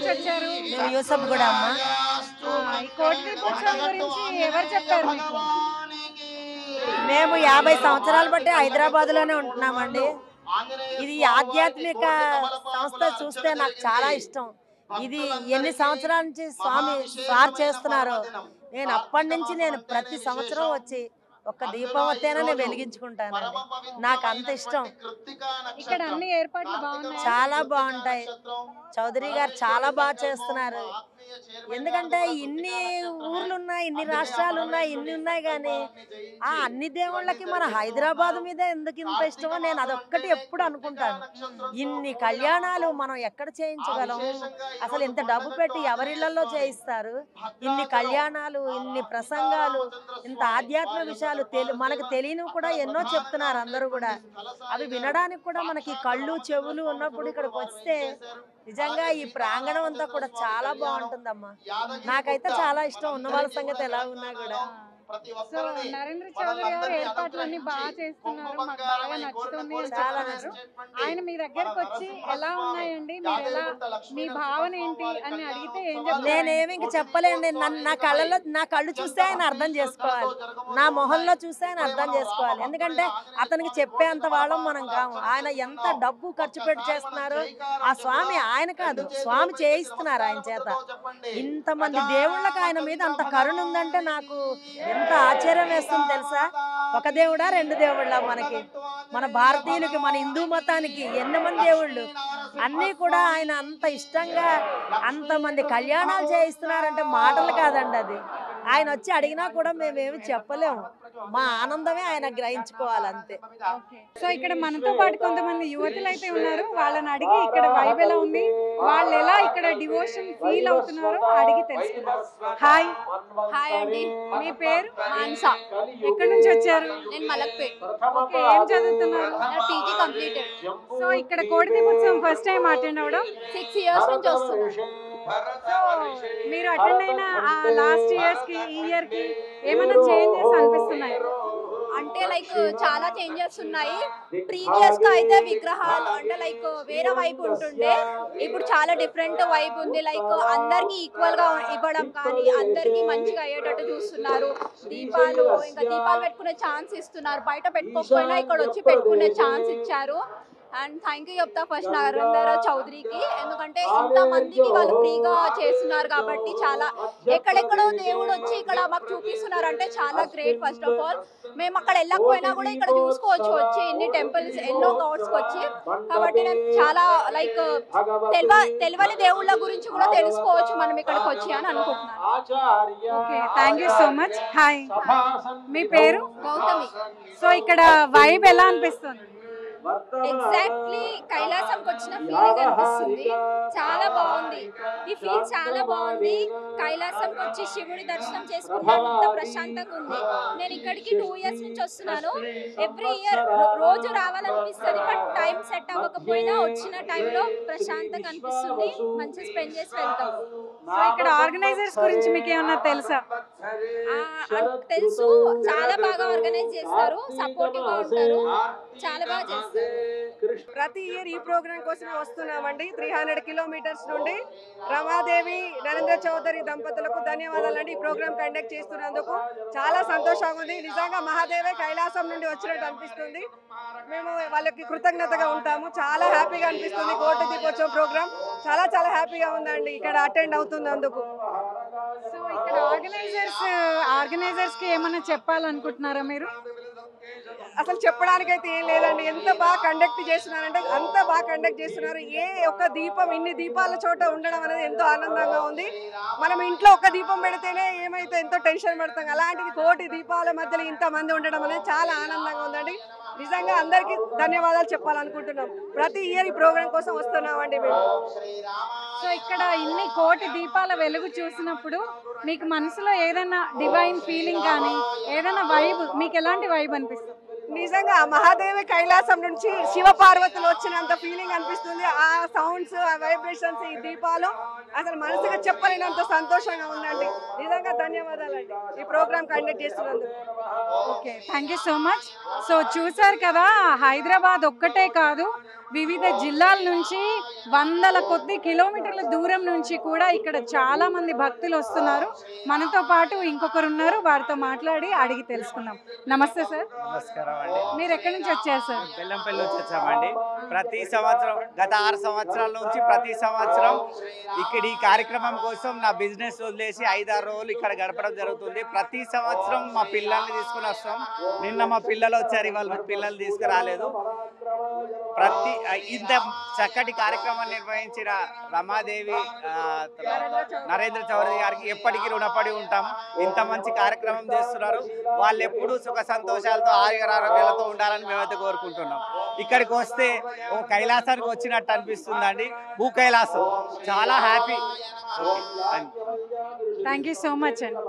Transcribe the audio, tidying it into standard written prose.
నుంచి వచ్చారు? మేము యూసఫ్ కూడా అమ్మ. ఈ కోటి దీపోత్సవం గురించి ఎవరు చెప్పారు మీకు? మేము 50 సంవత్సరాలు బట్టి హైదరాబాద్లోనే ఉంటున్నామండి. ఇది ఆధ్యాత్మిక సంస్థ చూస్తే నాకు చాలా ఇష్టం. ఇది ఎన్ని సంవత్సరాల నుంచి సార్ చేస్తున్నారో నేను అప్పటి నుంచి నేను ప్రతి సంవత్సరం వచ్చి ఒక్క దీపవత్తేనా నేను వెలిగించుకుంటాను. నాకు అంత ఇష్టం. ఇక్కడ అన్ని ఏర్పాట్లు బాగున్నాయి, చాలా బాగుంటాయి. చౌదరి గారు చాలా బాగా చేస్తున్నారు. ఎందుకంటే ఇన్ని ఊర్లు ఉన్నాయి, ఇన్ని రాష్ట్రాలు ఉన్నాయి, ఇన్ని ఉన్నాయి, కానీ ఆ అన్ని దేవుళ్ళకి మన హైదరాబాద్ మీద ఎందుకు ఇంత ఇష్టమో నేను అదొక్కటి ఎప్పుడు అనుకుంటాను. ఇన్ని కళ్యాణాలు మనం ఎక్కడ చేయించగలం? అసలు ఇంత డబ్బు పెట్టి ఎవరిళ్లలో చేయిస్తారు? ఇన్ని కళ్యాణాలు, ఇన్ని ప్రసంగాలు, ఇంత ఆధ్యాత్మిక విషయాలు మనకు తెలియనివి కూడా ఎన్నో చెప్తున్నారు అందరూ కూడా. అవి వినడానికి కూడా మనకి కళ్ళు చెవులు ఉన్నప్పుడు ఇక్కడికి వస్తే నిజంగా ఈ ప్రాంగణం అంతా కూడా చాలా బాగుంటుందమ్మా. నాకైతే చాలా ఇష్టం. ఉన్న వాళ్ళ సంగతి ఎలా ఉన్నా కూడా. సో నరేంద్ర చౌదరి గారు ఏర్పాట్లన్నీ బాగా చేస్తున్నారు, మాకు బాగా నచ్చుతుంది అని చెప్తున్నారు. ఆయన మీ దగ్గరకు వచ్చి ఎలా ఉన్నాయండి, మీరు ఎలా, మీ భావన ఏంటి అని అడిగితే ఏం చెప్తారు? నేనేమి ఇంక చెప్పలేండి. నా కళ్ళు చూస్తే ఆయన అర్థం చేసుకోవాలి, నా మొహంలో చూస్తే ఆయన అర్థం చేసుకోవాలి. ఎందుకంటే అతనికి చెప్పేంత వాళ్ళం మనం కాము. ఆయన ఎంత డబ్బు ఖర్చు పెట్టి చేస్తున్నారు. ఆ స్వామి ఆయన కాదు, స్వామి చేయిస్తున్నారు ఆయన చేత. ఇంతమంది దేవుళ్ళకి ఆయన మీద అంత కరుణ ఉందంటే నాకు ఎంత ఆశ్చర్యం వేస్తుంది తెలుసా. ఒక దేవుడా, రెండు దేవుళ్ళ మనకి, మన భారతీయులకి, మన హిందూ మతానికి ఎన్ని మంది దేవుళ్ళు. అన్నీ కూడా ఆయన అంత ఇష్టంగా అంతమంది కళ్యాణాలు చేయిస్తున్నారంటే మాటలు కాదండి. అది ఆయన వచ్చి అడిగినా కూడా మేమేమి చెప్పలేము. మా ఆనందమే ఆయన గ్రహించుకోవాలంతే. సో ఇక్కడ మనతో పాటు కొంతమంది యువతులు అయితే ఉన్నారు, వాళ్ళని అడిగి ఇక్కడ వైబ్ ఎలా ఉంది, వాళ్ళు ఎలా ఇక్కడ డివోషన్ ఫీల్ అవుతున్నారో అడిగి తెలుసుకున్నారు. హాయ్. హాయ్ అండి, మీ పేరు? మాన్సా. ఎక్కడి నుంచి వచ్చారు? నేను మలక్పేట్. ఓకే, ఏం చదువుతున్నారు? PG completed. సో ఇక్కడ కోటి దీపోత్సవం ఫస్ట్ టైం అటెండ్ అవడం? 6 years నుంచి వస్తున్నాను. సో మీరు అటెండ్ అయిన లాస్ట్ ఇయర్స్ కి ఈ ఇయర్ కి ఏమైనా చేంజెస్ అనిపిస్తున్నాయి? అంటే లైక్ చాలా చేంజెస్ ఉన్నాయి. ప్రీవియస్ గా అయితే విగ్రహాలు అంటే లైక్ వేరే వైపు ఉంటుండే, ఇప్పుడు చాలా డిఫరెంట్ వైపు ఉంది. లైక్ అందరికి ఈక్వల్ గా ఇవ్వడం కానీ, అందరికి మంచిగా అయ్యేటట్టు చూస్తున్నారు. దీపాలు పెట్టుకునే ఛాన్స్ ఇస్తున్నారు. బయట పెట్టుకోకపోయినా ఇక్కడ వచ్చి పెట్టుకునే ఛాన్స్ ఇచ్చారు. అండ్ థ్యాంక్ యూ చెప్తా ఫస్ట్ నరేంద్ర చౌదరికి, ఎందుకంటే ఇంతమందికి వాళ్ళు ఫ్రీగా చేస్తున్నారు కాబట్టి. చాలా ఎక్కడెక్కడో దేవుడు వచ్చి ఇక్కడ మాకు చూపిస్తున్నారు అంటే చాలా గ్రేట్. ఫస్ట్ ఆఫ్ ఆల్ మేము అక్కడ వెళ్ళకపోయినా కూడా ఇక్కడ చూసుకోవచ్చు వచ్చి ఎన్ని టెంపుల్స్, ఎన్నో గాడ్స్కి వచ్చి. కాబట్టి నేను చాలా లైక్ తెలియని దేవుళ్ళ గురించి కూడా తెలుసుకోవచ్చు మనం ఇక్కడికి వచ్చి అని అనుకుంటున్నాను. Okay, thank you so much. Hi, మీ పేరు? గౌతమి. సో ఇక్కడ వైబ్ ఎలా అనిపిస్తుంది? ఎగ్జాక్ట్లీ కైలాసంకి వచ్చిన ఫీలింగ్ అనిపిస్తుంది. చాలా బాగుంది, ఈ ఫీల్ చాలా బాగుంది. కైలాసంకి వచ్చి శివుడి దర్శనం చేసుకున్నంత ప్రశాంతంగా ఉంది. నేను ఇక్కడికి 2 years నుంచి వస్తున్నాను. ఎవ్రీ ఇయర్ రోజు రావాలనిపిస్తుంది, బట్ టైం సెట్ అవ్వకపోయినా వచ్చిన టైంలో ప్రశాంతంగా అనిపిస్తుంది. మంచిగా స్పెండ్ చేసి వెళ్తాం. సో ఇక్కడ ఆర్గనైజర్స్ గురించి మీకు ఏమన్నా తెలుసా? తెలుసు, చాలా బాగా ఆర్గనైజ్ చేస్తారు, సపోర్టివ్ గా ఉంటారు, చాలా బాగా చేస్తారు. ప్రతి ఇయర్ ఈ ప్రోగ్రాం కోసం వస్తున్నామండి. 300 kilometers నుండి. రమాదేవి నరేంద్ర చౌదరి దంపతులకు ధన్యవాదాలండి. ఈ ప్రోగ్రాం కండక్ట్ చేస్తున్నందుకు చాలా సంతోషంగా ఉంది. నిజంగా మహాదేవే కైలాసం నుండి వచ్చినట్టు అనిపిస్తుంది. మేము వాళ్ళకి కృతజ్ఞతగా ఉంటాము. చాలా హ్యాపీగా అనిపిస్తుంది. కోటి దీపోత్సవం ప్రోగ్రాం చాలా చాలా హ్యాపీగా ఉందండి ఇక్కడ అటెండ్ అవుతున్నందుకు. సో ఇక్కడ ఆర్గనైజర్స్ కి ఏమన్నా చెప్పాలనుకుంటున్నారా మీరు? అసలు చెప్పడానికైతే ఏం లేదండి. ఎంత బాగా కండక్ట్ చేస్తున్నారంటే అంత బాగా కండక్ట్ చేస్తున్నారు. ఏ ఒక్క దీపం ఇన్ని దీపాల చోట ఉండడం అనేది ఎంతో ఆనందంగా ఉంది. మనం ఇంట్లో ఒక దీపం పెడితేనే ఏమైతే ఎంతో టెన్షన్ పడతాం, అలాంటిది కోటి దీపాల మధ్యలో ఇంతమంది ఉండడం అనేది చాలా ఆనందంగా ఉందండి. నిజంగా అందరికీ ధన్యవాదాలు చెప్పాలనుకుంటున్నాం. ప్రతి ఇయర్ ఈ ప్రోగ్రాం కోసం వస్తున్నామండి మేము. సో ఇక్కడ ఇన్ని కోటి దీపాల వెలుగు చూసినప్పుడు మీకు మనసులో ఏదైనా డివైన్ ఫీలింగ్ కానీ ఏదైనా వైబ్, మీకు ఎలాంటి వైబ్ అనిపిస్తుంది? నిజంగా మహాదేవి కైలాసం నుంచి శివ పార్వతులు వచ్చినంత ఫీలింగ్ అనిపిస్తుంది. ఆ సౌండ్స్, ఆ వైబ్రేషన్స్, ఈ దీపాలు అసలు మనసుగా చెప్పలేనంత సంతోషంగా ఉందండి. నిజంగా ధన్యవాదాలండి ఈ ప్రోగ్రామ్ కండక్ట్ చేస్తున్నందుకు. Okay, thank you so much. So చూసారు కదా, హైదరాబాద్ ఒక్కటే కాదు, వివిధ జిల్లాల నుంచి వందల కొద్ది కిలోమీటర్ల దూరం నుంచి కూడా ఇక్కడ చాలా మంది భక్తులు వస్తున్నారు. మనతో పాటు ఇంకొకరు ఉన్నారు, వారితో మాట్లాడి అడిగి తెలుసుకుందాం. నమస్తే సార్. నమస్కారం అండి. మీరు ఎక్కడి నుంచి వచ్చారు సార్? బెల్లంపల్లి నుంచి వచ్చామండి. ప్రతి సంవత్సరం గత 6 సంవత్సరాల నుంచి ప్రతి సంవత్సరం ఇక్కడ ఈ కార్యక్రమం కోసం నా బిజినెస్ వదిలేసి 5-6 రోజులు ఇక్కడ గడపడం జరుగుతుంది. ప్రతి సంవత్సరం మా పిల్లల్ని తీసుకుని వస్తాం. నిన్న మా పిల్లలు వచ్చారు, ఇవాళ పిల్లలు తీసుకురాలేదు. ఇంత చక్కటి కార్యక్రమం నిర్వహించిన రమాదేవి నరేంద్ర చౌదరి గారికి ఎప్పటికీ రుణపడి ఉంటాం. ఇంత మంచి కార్యక్రమం చేస్తున్నారు. వాళ్ళు ఎప్పుడూ సుఖ సంతోషాలతో ఆరోగ్యాలతో ఉండాలని మేమైతే కోరుకుంటున్నాం. ఇక్కడికి వస్తే ఓ కైలాసానికి వచ్చినట్టు అనిపిస్తుందండి. భూ కైలాసం చాలా happy. Thank you so much అండి.